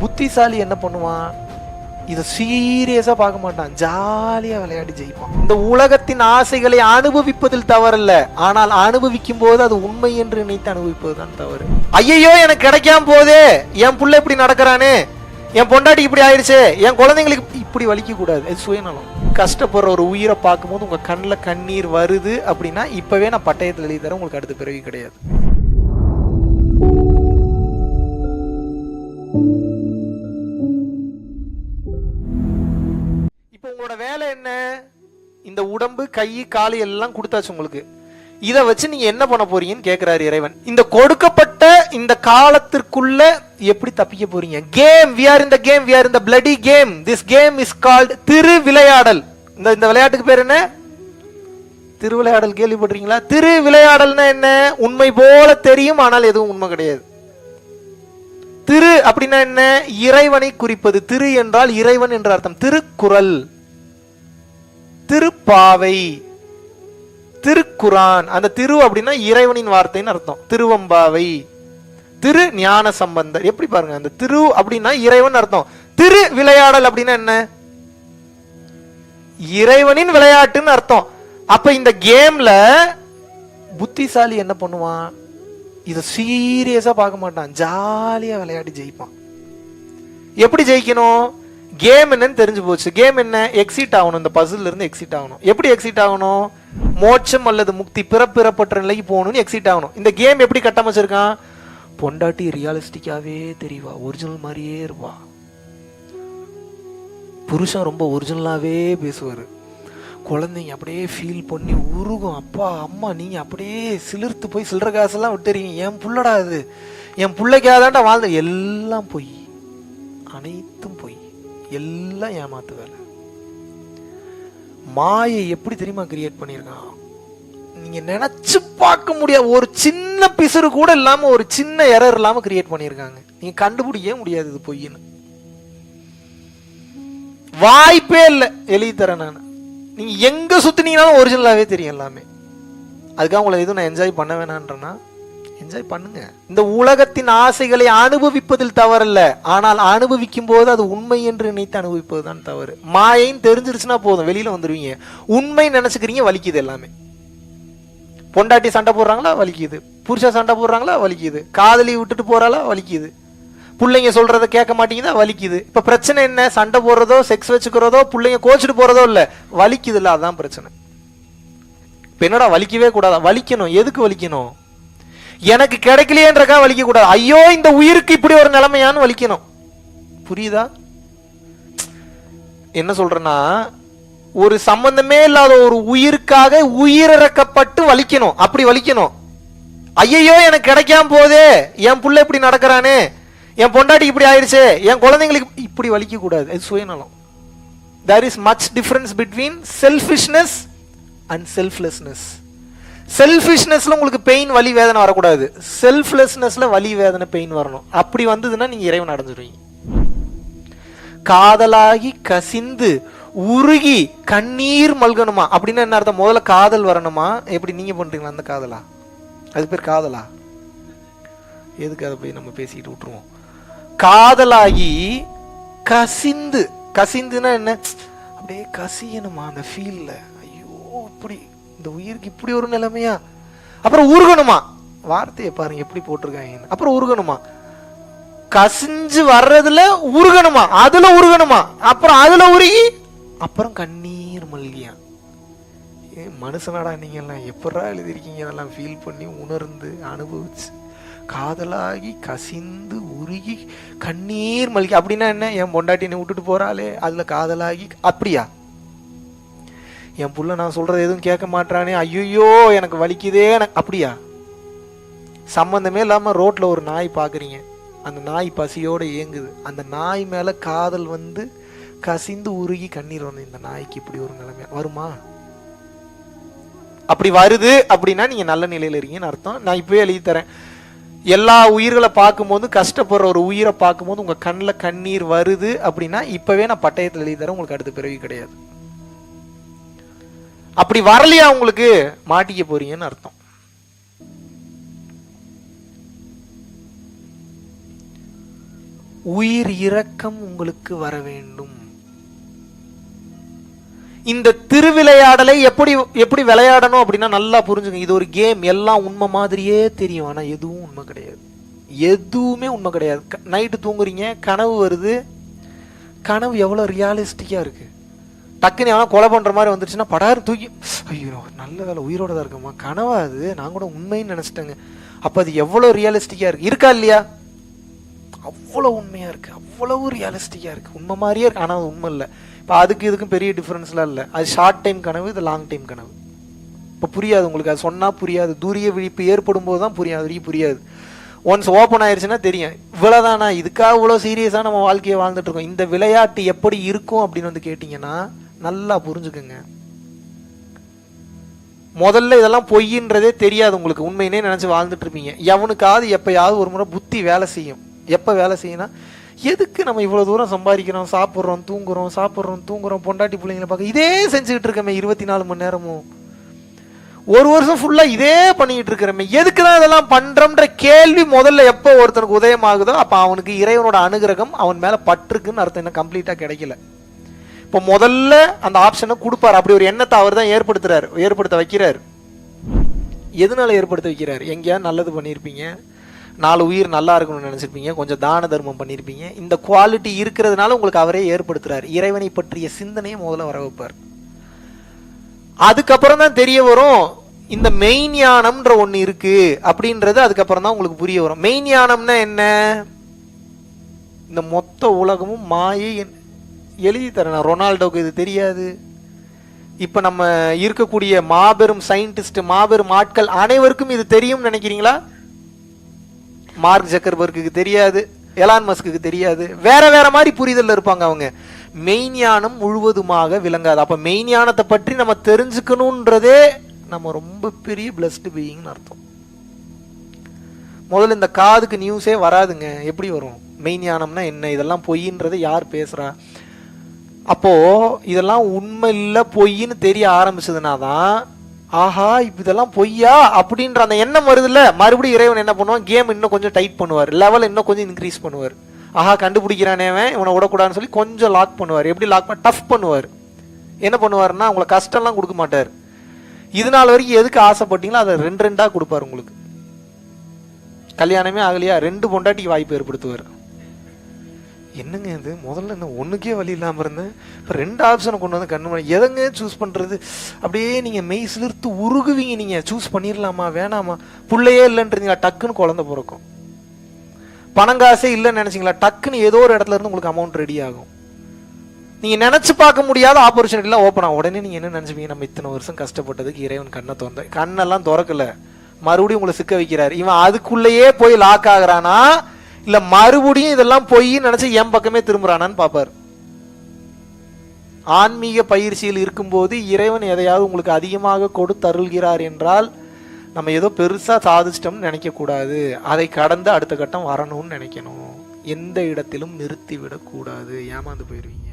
புத்திசாலி என்ன பண்ணுவான், இதை சீரியஸா பார்க்க மாட்டான், ஜாலியா விளையாடி ஜெயிப்பான். இந்த உலகத்தின் ஆசைகளை அனுபவிப்பதில் தவறல்ல, ஆனால் அனுபவிக்கும் போது அது உண்மை என்று நினைத்து அனுபவிப்பதுதான் தவறு. ஐயோ எனக்கு கிடைக்காம போதே, என் புள்ள இப்படி நடக்கிறானே, என் பொண்டாட்டி இப்படி ஆயிடுச்சு, என் குழந்தைங்களுக்கு இப்படி வலிக்க கூடாது. இது சுயநலம். கஷ்டப்படுற ஒரு உயிரை பார்க்கும்போது உங்க கண்ணில் கண்ணீர் வருது அப்படின்னா இப்பவே நான் பட்டயத்தில் எழுதி தரேன், உங்களுக்கு அடுத்த பிறவி கிடையாது. இப்போ உங்களோட வேலை என்ன? இந்த உடம்பு, கை, கால் எல்லாம் கொடுத்தாச்சு உங்களுக்கு. இதை வச்சு நீங்க என்ன பண்ண போறீங்கன்னு கேட்கிறாரு இறைவன். இந்த கொடுக்கப்பட்ட இந்த காலத்திற்குள்ள எப்படி தப்பிக்க போறீங்க? Game, we are in the game, we are in the bloody game. This game is called திருவிளையாடல். இந்த விளையாட்டுக்கு பேர் என்ன? திருவிளையாடல். கேள்விப்பட்டிருக்கீங்களா? திருவிளையாடல்னா என்ன? உண்மை போல தெரியும், ஆனால் எதுவும் உண்மை கிடையாது. திரு அப்படின்னா என்ன? இறைவனை குறிப்பது. திரு என்றால் இறைவன் என்ற அர்த்தம். திருக்குறள், திருப்பாவை, திருக்குரான். அந்த திரு அப்படின்னா இறைவனின் வார்த்தைன்னு அர்த்தம். திருவம்பாவை, திரு ஞான சம்பந்தர். எப்படி பாருங்க, அந்த திரு அப்படின்னா இறைவன் அர்த்தம். திரு விளையாடல் அப்படின்னா என்ன? இறைவனின் விளையாட்டுன்னு அர்த்தம். அப்ப இந்த கேம்ல புத்திசாலி என்ன பண்ணுவான், இதை சீரியஸா பார்க்க மாட்டான், ஜாலியா விளையாடி ஜெயிப்பான். எப்படி ஜெயிக்கணும்? கேம் என்னன்னு தெரிஞ்சு போச்சு. கேம் என்ன? எக்ஸிட் ஆகணும், இந்த பசில் இருந்து எக்ஸிட் ஆகணும். எப்படி எக்ஸிட் ஆகணும்? மோட்சம் அல்லது முக்தி, பிறப்பிறப்பற்ற நிலைக்கு போகணும்னு எக்ஸிட் ஆகணும். இந்த கேம் எப்படி கட்டமைச்சிருக்கான்? பொண்டாட்டி ரியலிஸ்டிக்காவே தெரியவா, ஒரிஜினல் மாதிரியே இருப்பா. புருஷன் ரொம்ப ஒரிஜினலாவே பேசுவாரு. குழந்தைங்க அப்படியே ஃபீல் பண்ணி உருகும். அப்பா அம்மா நீங்க அப்படியே சிலிர்த்து போய் சில்லற காசெல்லாம் விட்டுறீங்க. என் புள்ளடா அது, என் பிள்ளைக்காதான்டா வாழ்ந்த. எல்லாம் பொய், அனைத்தும் பொய், எல்லாம் ஏமாத்து வேலை. மாயை எப்படி தெரியுமா கிரியேட் பண்ணியிருக்கான்? நீங்க நினைச்சு பார்க்க முடியாது. ஒரு சின்ன பிசுறு கூட இல்லாம, ஒரு சின்ன எரர் இல்லாம கிரியேட் பண்ணியிருக்காங்க. நீங்க கண்டுபிடிக்கவே முடியாது இது பொய்ன்னு. வாய்ப்பே இல்லை. எழுதி தரேன் நான். நீங்க எங்க சுத்தினீங்கனாலும் ஒரிஜினலாவே தெரியும் எல்லாமே. அதுக்காக உங்களை எதுவும் நான் என்ஜாய் பண்ண வேணான்றேன்னா என்ஜாய் பண்ணுங்க. இந்த உலகத்தின் ஆசைகளை அனுபவிப்பதில் தவறல்ல, ஆனால் அனுபவிக்கும் போது அது உண்மை என்று நினைத்து அனுபவிப்பதுதான் தவறு. மாயைன்னு தெரிஞ்சிருச்சுன்னா போதும், வெளியில வந்துருவீங்க. உண்மை நினைச்சுக்கிறீங்க, வலிக்குது எல்லாமே. பொண்டாட்டி சண்டை போடுறாங்களா, வலிக்குது. புருஷன் சண்டை போடுறாங்களா, வலிக்குது. காதலி விட்டுட்டு போறாளா, வலிக்குது. பிள்ளைங்க சொல்றதை கேட்க மாட்டீங்கன்னா வலிக்குது. இப்ப பிரச்சனை என்ன? சண்டை போடுறதோ, செக்ஸ் வச்சுக்கிறதோ, பிள்ளைங்க கோச்சிட்டு போறதோ இல்ல, வலிக்குது இல்ல, அதான் பிரச்சனை. இப்ப என்னடா வலிக்கவே கூடாதா? வலிக்கணும். எதுக்கு வலிக்கணும்? எனக்கு கிடைக்கலையேன்றக்கா வலிக்க கூடாது. ஐயோ இந்த உயிருக்கு இப்படி ஒரு நிலைமையான்னு வலிக்கணும். புரியுதா என்ன சொல்றேன்னா? ஒரு சம்பந்தமே இல்லாத ஒரு உயிருக்காக உயிரிழக்கப்பட்டு வலிக்கணும். அப்படி வலிக்கணும். ஐயோ எனக்கு கிடைக்காம போதே, என் புள்ள இப்படி நடக்கிறானே, என் பொண்டாட்டி இப்படி ஆயிடுச்சு, என் குழந்தைங்களுக்கு இப்படி வலிக்க கூடாது. இது சுயநலம். There is much difference between selfishness and selflessness. செல்ஃபிஷ்னஸ்ல உங்களுக்கு பெயின், வலி, வேதனை வரக்கூடாது. செல்ஃப்லெஸ்னஸ்ல வலி, வேதனை, பெயின் வரணும். அப்படி வந்ததுன்னா நீங்க இறைவன் அடைஞ்சிருவீங்க. காதலாகி கசிந்து உருகி கண்ணீர் மல்கணுமா அப்படின்னு என்ன அர்த்தம்? முதல்ல காதல் வரணுமா? எப்படி நீங்க பண்றீங்களா அந்த காதலா? அது பேர் காதலா? எதுக்கு அதை போய் நம்ம பேசிட்டு விட்டுருவோம். காதலாகி கசிந்து, கசிந்துன்னா என்ன? அப்படியே கசியணுமா அந்த ஃபீல்ல. ஐயோ இப்படி இந்த உயிருக்கு இப்படி ஒரு நிலைமையா? அப்புறம் உருகணுமா? வார்த்தையை பாருங்க எப்படி போட்டிருக்காங்க. அப்புறம் உருகணுமா? கசிஞ்சு வர்றதுல உருகணுமா, அதுல உருகணுமா, அப்புறம் அதுல உருகி அப்புறம் கண்ணீர் மல்கியா. மனுஷனாடா நீங்க எல்லாம் எப்படா எழுதிருக்கீங்க? இதெல்லாம் ஃபீல் பண்ணி உணர்ந்து அனுபவிச்சு காதலாகி கசிந்து உருகி கண்ணீர் மல்கி. அப்படின்னா என்ன? என் பொண்டாட்டினை விட்டுட்டு போறாளே, அதுல காதலாகி. அப்படியா? என் புள்ள நான் சொல்றது எதுவும் கேட்க மாட்டானே, ஐயோ எனக்கு வலிக்குதே, அப்படியா? சம்பந்தமே இல்லாம ரோட்ல ஒரு நாய் பாக்குறீங்க, அந்த நாய் பசியோட ஏங்குது, அந்த நாய் மேல காதல் வந்து கசிந்து உருகி கண்ணீர் வந்து இந்த நாய்க்கு இப்படி ஒரு நிலைமை வருமா? அப்படி வருது அப்படின்னா நீங்க நல்ல நிலையில இருக்கீங்கன்னு அர்த்தம். நான் இப்பவே எழுதி தரேன். எல்லா உயிர்களை பார்க்கும்போது, கஷ்டப்படுற ஒரு உயிரை பார்க்கும்போது உங்க கண்ணில் கண்ணீர் வருது அப்படின்னா இப்பவே நான் பட்டயத்தில் எழுதி தரேன், உங்களுக்கு அடுத்த பிறவி கிடையாது. அப்படி வரலையா உங்களுக்கு, மாட்டிக்க போறீங்கன்னு அர்த்தம். உயிர் இரக்கம் உங்களுக்கு வர வேண்டும். இந்த திருவிளையாடலை எப்படி எப்படி விளையாடணும் அப்படின்னா நல்லா புரிஞ்சுங்க. இது ஒரு கேம். எல்லாம் உண்மை மாதிரியே தெரியும், ஆனா எதுவும் உண்மை கிடையாது. எதுவுமே உண்மை கிடையாது. நைட்டு தூங்குறீங்க, கனவு வருது. கனவு எவ்வளவு ரியாலிஸ்டிக்கா இருக்கு. டக்குன்னு எவனா கொலை பண்ற மாதிரி வந்துருச்சுன்னா படாரு தூக்கி, ஐயோ நல்ல வேலை உயிரோட தான் இருக்கமா, கனவா அது, நான் கூட உண்மைன்னு நினைச்சிட்டேங்க. அப்ப அது எவ்வளவு ரியலிஸ்டிக்கா இருக்கு, இருக்கா இல்லையா? அவ்வளவு உண்மையா இருக்கு, அவ்வளவு ரியலிஸ்டிக்கா இருக்கு, உண்மை மாதிரியே இருக்கு, ஆனா அது உண்மை இல்லை. இப்போ அதுக்கு இதுக்கும் பெரிய டிஃபரன்ஸ்லாம் இல்லை. அது ஷார்ட் டைம் கனவு, இது லாங் டைம் கனவு. இப்போ புரியாது உங்களுக்கு, அது சொன்னா புரியாது. தூரிய விழிப்பு ஏற்படும் போது தான் புரியாது, புரியாது. ஒன்ஸ் ஓப்பன் ஆயிடுச்சுன்னா தெரியும், இவ்வளவுதானா, இதுக்காக இவ்வளோ சீரியஸா நம்ம வாழ்க்கையை வாழ்ந்துட்டு இருக்கோம். இந்த விளையாட்டு எப்படி இருக்கும் அப்படின்னு வந்து கேட்டீங்கன்னா நல்லா புரிஞ்சுக்குங்க. முதல்ல இதெல்லாம் பொய்ன்றதே தெரியாது உங்களுக்கு, உண்மையினே நினைச்சு வாழ்ந்துட்டு இருப்பீங்க. எவனுக்காவது எப்பயாவது ஒரு முறை புத்தி வேலை செய்யும். எப்ப வேலை செய்யணும், எதுக்கு நம்ம இவ்வளவு தூரம் சம்பாதிக்கிறோம், சாப்பிட்றோம் தூங்குறோம், பொண்டாட்டி பிள்ளைங்களை பார்க்க இதே செஞ்சுக்கிட்டு இருக்கமே 24 மணி நேரமும், ஒரு வருஷம் ஃபுல்லா இதே பண்ணிக்கிட்டு இருக்கிறமே, எதுக்குதான் இதெல்லாம் பண்றோம்ன்ற கேள்வி முதல்ல எப்போ ஒருத்தனுக்கு உதயமாகுதோ அப்ப அவனுக்கு இறைவனோட அனுகிரகம் அவன் மேல பற்றுக்குன்னு அர்த்தம். என்ன கம்ப்ளீட்டா கிடைக்கல. இப்போ முதல்ல அந்த ஆப்ஷனை கொடுப்பாரு. அப்படி ஒரு எண்ணத்தை அவர் தான் ஏற்படுத்த வைக்கிறார். எதனால ஏற்படுத்த வைக்கிறார்? எங்கேயா நல்லது பண்ணியிருப்பீங்க, 4 உயிர் நல்லா இருக்கணும்னு நினைச்சிருப்பீங்க, கொஞ்சம் தான தர்மம் பண்ணியிருப்பீங்க. இந்த குவாலிட்டி இருக்கிறதுனால உங்களுக்கு அவரே ஏற்படுத்துறாரு. இறைவனை பற்றிய சிந்தனையை முதல்ல வர வைப்பார். அதுக்கப்புறம் தான் தெரிய வரும் இந்த மெய்ஞானம்ன்ற ஒண்ணு இருக்கு அப்படின்றது. அதுக்கப்புறம் தான் உங்களுக்கு புரிய வரும். மெய்ஞானம்னா என்ன? இந்த மொத்த உலகமும் மாயை. எழுதி தரேன், ரொனால்டோக்கு இது தெரியாது. இப்ப நம்ம இருக்கக்கூடிய மாபெரும் சயின்டிஸ்ட், மாபெரும் ஆட்கள் அனைவருக்கும் இது தெரியும் நினைக்கிறீங்களா? மார்க் ஜக்கர்பர்க்கு தெரியாது, எலான் மஸ்க்கு தெரியாது, வேற வேற மாதிரி புரிதல் இருப்பாங்க அவங்க. மெய்ஞானம் முழுவதுமாக விளங்காது. அப்ப மெய்ஞானத்தை பற்றி நம்ம தெரிஞ்சுக்கணும்ன்றதே நம்ம ரொம்ப பெரிய பிளஸ்டு பீயிங்னு அர்த்தம். முதல்ல இந்த காதுக்கு நியூஸே வராதுங்க. எப்படி வரும்? மெய்ஞானம்னா என்ன, இதெல்லாம் பொய்ன்றதை யார் பேசுறா? அப்போ இதெல்லாம் உண்மை இல்லை பொய்ன்னு தெரிய ஆரம்பிச்சதுனாதான் ஆஹா இப்ப இதெல்லாம் பொய்யா அப்படின்ற அந்த எண்ணம் வருது இல்ல. மறுபடியும் இறைவன் என்ன பண்ணுவான், கேம் இன்னும் கொஞ்சம் டைட் பண்ணுவார், லெவல் இன்னும் கொஞ்சம் இன்க்ரீஸ் பண்ணுவார். ஆஹா கண்டுபிடிக்கிறானே இவனை விடக்கூடாதுன்னு சொல்லி கொஞ்சம் லாக் பண்ணுவார். எப்படி லாக் பண்ண, டஃப் பண்ணுவார். என்ன பண்ணுவாருன்னா உங்களை கஷ்டம்லாம் கொடுக்க மாட்டார். இது நாள் வரைக்கும் எதுக்கு ஆசைப்பட்டீங்களோ அதை 2 கொடுப்பாரு. உங்களுக்கு கல்யாணமே ஆகலையா, 2 பொண்டாட்டிக்கு வாய்ப்பு ஏற்படுத்துவார். என்னங்க இது, முதல்ல என்ன ஒண்ணுக்கே வழி இல்லாம இருந்தேன், இப்ப 2 ஆப்ஷனை கொண்டு வந்து கண்ணு எதங்க சூஸ் பண்றது? அப்படியே நீங்க மெய் சிலிர்த்து உருகுவீங்க. நீங்க சூஸ் பண்ணிடலாமா வேணாமா? புள்ளையே இல்லைன்றீங்களா, டக்குன்னு குழந்தை பிறக்கும். பணங்காசே இல்லைன்னு நினைச்சீங்களா, டக்குன்னு ஏதோ ஒரு இடத்துல இருந்து உங்களுக்கு அமௌண்ட் ரெடி ஆகும். நீங்க நினைச்சு பார்க்க முடியாத ஆப்பர்ச்சுனிட்டி எல்லாம் ஓப்பன் ஆகும். உடனே நீங்க என்ன நினைச்சுப்பீங்க, நம்ம இத்தனை வருஷம் கஷ்டப்பட்டதுக்கு இறைவன் கண்ணை திறந்த, கண்ணெல்லாம் திறக்கல, மறுபடியும் உங்களை சிக்க வைக்கிறாரு. இவன் அதுக்குள்ளேயே போய் லாக் ஆகுறானா இல்ல மறுபடியும் இதெல்லாம் போய் நினைச்சு என் பக்கமே திரும்புறானான்னு பாப்பார். ஆன்மீக பயிற்சியில் இருக்கும்போது இறைவன் எதையாவது உங்களுக்கு அதிகமாக கொடுத்தருள்கிறார் என்றால் நம்ம ஏதோ பெருசா சாதிச்சிட்டோம்னு நினைக்க கூடாது. அதை கடந்து அடுத்த கட்டம் வரணும்னு நினைக்கணும். எந்த இடத்திலும் நிறுத்தி விடக்கூடாது, ஏமாந்து போயிருவீங்க.